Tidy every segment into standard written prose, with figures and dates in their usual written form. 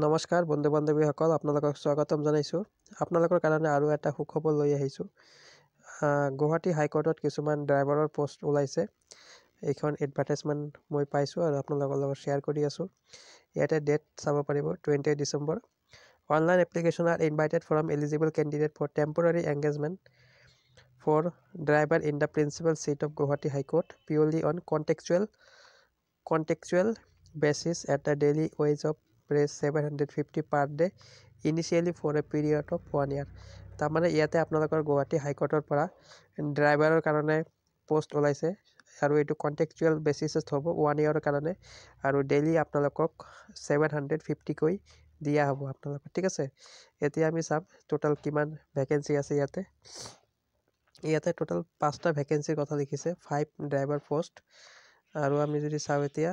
নমস্কাৰ বন্ধু বান্ধৱীসকল, আপোনালোকক স্বাগতম জনাইছোঁ। আপোনালোকৰ কাৰণে আৰু এটা সুখবৰ লৈ আহিছোঁ। গুৱাহাটী হাইকোৰ্টত কিছুমান ড্ৰাইভাৰৰ পোষ্ট ওলাইছে। এইখন এডভাৰটাইজমেণ্ট মই পাইছোঁ আৰু আপোনালোকৰ লগত শ্বেয়াৰ কৰি আছোঁ। ইয়াতে ডেট চাব পাৰিব, 20 December. Online application are invited from eligible candidate for temporary engagement for driver in the principal seat of Guwahati High Court purely on contractual basis at the daily wage of Rs 750 per day initially for a period of 1 year. তাৰমানে ইয়াতে আপোনালোকৰ গুৱাহাটী হাইকোৰ্টৰ পৰা ড্ৰাইভাৰৰ কাৰণে post ওলাইছে আৰু এইটো contractual বেচিছত হ'ব 1 year কাৰণে আৰু ডেইলি আপোনালোকক 750 কৈ দিয়া হ'ব আপোনালোকক, ঠিক আছে। এতিয়া আমি চাম টোটাল কিমান ভেকেঞ্চি আছে। ইয়াতে টোটাল 5টা ভেকেঞ্চিৰ কথা লিখিছে, 5 ড্ৰাইভাৰ পোষ্ট। আৰু আমি যদি চাওঁ এতিয়া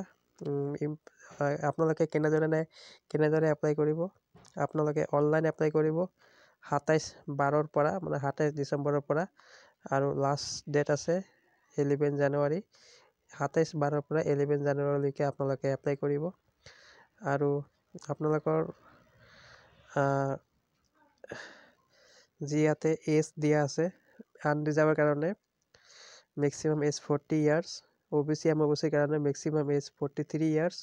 আপোনালোকে কেনেদৰে এপ্লাই কৰিব। আপোনালোকে অনলাইন এপ্লাই কৰিব 27/12 পৰা, মানে 27 ডিচেম্বৰৰ পৰা, আৰু লাষ্ট ডেট আছে 11 জানুৱাৰী। 27/12 পৰা 11 জানুৱাৰীলৈকে আপোনালোকে এপ্লাই কৰিব। আৰু আপোনালোকৰ যি ইয়াতে এজ দিয়া আছে আনৰিজাৰ্ভৰ কাৰণে মেক্সিমাম এজ 40 years, OBC MOBCৰ কাৰণে maximum age 43 years,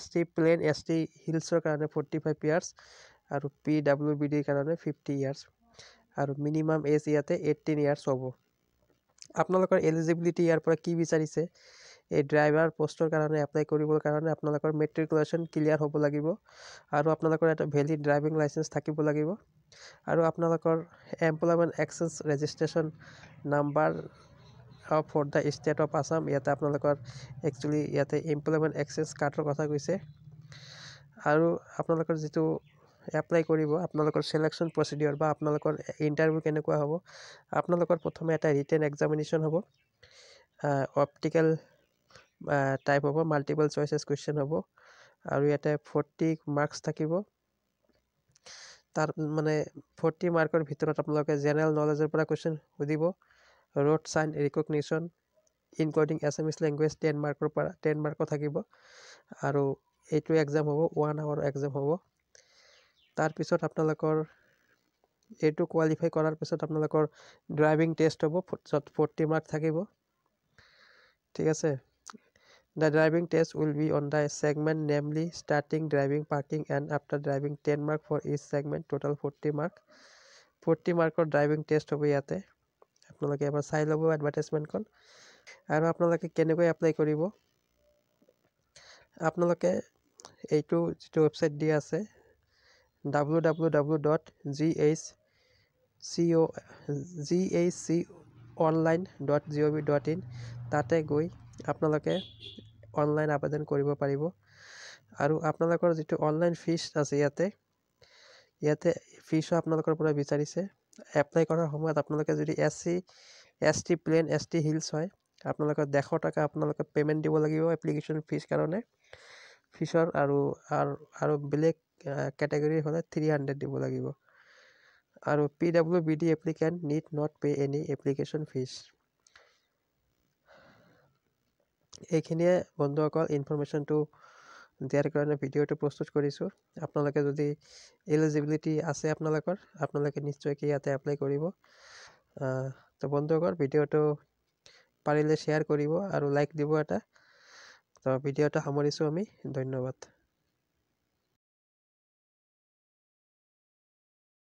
SC plain ST হিলছৰ কাৰণে 45 years আৰু PWBDৰ কাৰণে 50 years আৰু মিনিমাম এজ ইয়াতে 18 years হ'ব। আপোনালোকৰ এলিজিবিলিটি ইয়াৰ পৰা কি বিচাৰিছে, এই ড্ৰাইভাৰ পোষ্টৰ কাৰণে এপ্লাই কৰিবৰ কাৰণে আপোনালোকৰ মেট্ৰিকুলেশ্যন ক্লিয়াৰ হ'ব লাগিব আৰু আপোনালোকৰ এটা ভেলিড ড্ৰাইভিং লাইচেঞ্চ থাকিব লাগিব আৰু আপোনালোকৰ employment exchange registration number for the state of Assam. ইয়াতে আপোনালোকৰ একচুৱেলি ইয়াতে এমপ্লয়মেণ্ট এক্সচেঞ্জ কাৰ্ডৰ কথা কৈছে। আৰু আপোনালোকৰ যিটো এপ্লাই কৰিব, আপোনালোকৰ চিলেকশ্যন প্ৰচিডিঅ'ৰ বা আপোনালোকৰ ইণ্টাৰভিউ কেনেকুৱা হ'ব, আপোনালোকৰ প্ৰথমে এটা ৰিটেন এক্সামিনেশ্যন হ'ব, অপটিকেল টাইপ হ'ব, মাল্টিপল চইচেছ কুৱেশ্যন হ'ব আৰু ইয়াতে 40 মাৰ্কছ থাকিব। তাৰ মানে 40 মাৰ্কৰ ভিতৰত আপোনালোকে জেনেৰেল নলেজৰ পৰা কুৱেশ্যন সুধিব। Road sign recognition including Assamese language 10 মাৰ্কৰ থাকিব আৰু এইটো এক্সাম হ'ব 1 hour এক্সাম হ'ব। তাৰপিছত আপোনালোকৰ এইটো কোৱালিফাই কৰাৰ পিছত আপোনালোকৰ ড্ৰাইভিং টেষ্ট হ'ব, য'ত 40 মাৰ্ক থাকিব, ঠিক আছে। The driving test will be on the segment namely starting driving, parking and after driving 10 mark for each segment, total 40 mark. 40 মাৰ্কৰ ড্ৰাইভিং টেষ্ট হ'ব ইয়াতে। আপোনালোকে এবাৰ চাই ল'ব এডভাৰটাইজমেণ্টখন। আৰু আপোনালোকে কেনেকৈ এপ্লাই কৰিব, আপোনালোকে এইটো যিটো ৱেবছাইট দিয়া আছে www.ghconline.gov.in, তাতে গৈ আপোনালোকে অনলাইন আবেদন কৰিব পাৰিব। আৰু আপোনালোকৰ যিটো অনলাইন ফিজ আছে ইয়াতে ফিজো আপোনালোকৰ পৰা বিচাৰিছে। এপ্লাই কৰাৰ সময়ত আপোনালোকে যদি ST প্লেন ST হিলছ হয়, আপোনালোকে 150 টকা আপোনালোকে পে'মেণ্ট দিব লাগিব এপ্লিকেশ্যন ফিজ কাৰণে ফিজৰ, আৰু বেলেগ কেটেগৰী হ'লে 300 দিব লাগিব। আৰু PWBD applicant need not pay' any application fees. এইখিনিয়ে বন্ধুসকল ইনফৰমেশ্যনটো দিয়াৰ কাৰণে ভিডিঅ'টো প্ৰস্তুত কৰিছোঁ। আপোনালোকে যদি এলিজিবিলিটি আছে আপোনালোকে নিশ্চয়কৈ ইয়াতে এপ্লাই কৰিব। তো বন্ধুসকল ভিডিঅ'টো পাৰিলে শ্বেয়াৰ কৰিব আৰু লাইক দিব এটা। তো ভিডিঅ'টো সামৰিছোঁ আমি, ধন্যবাদ।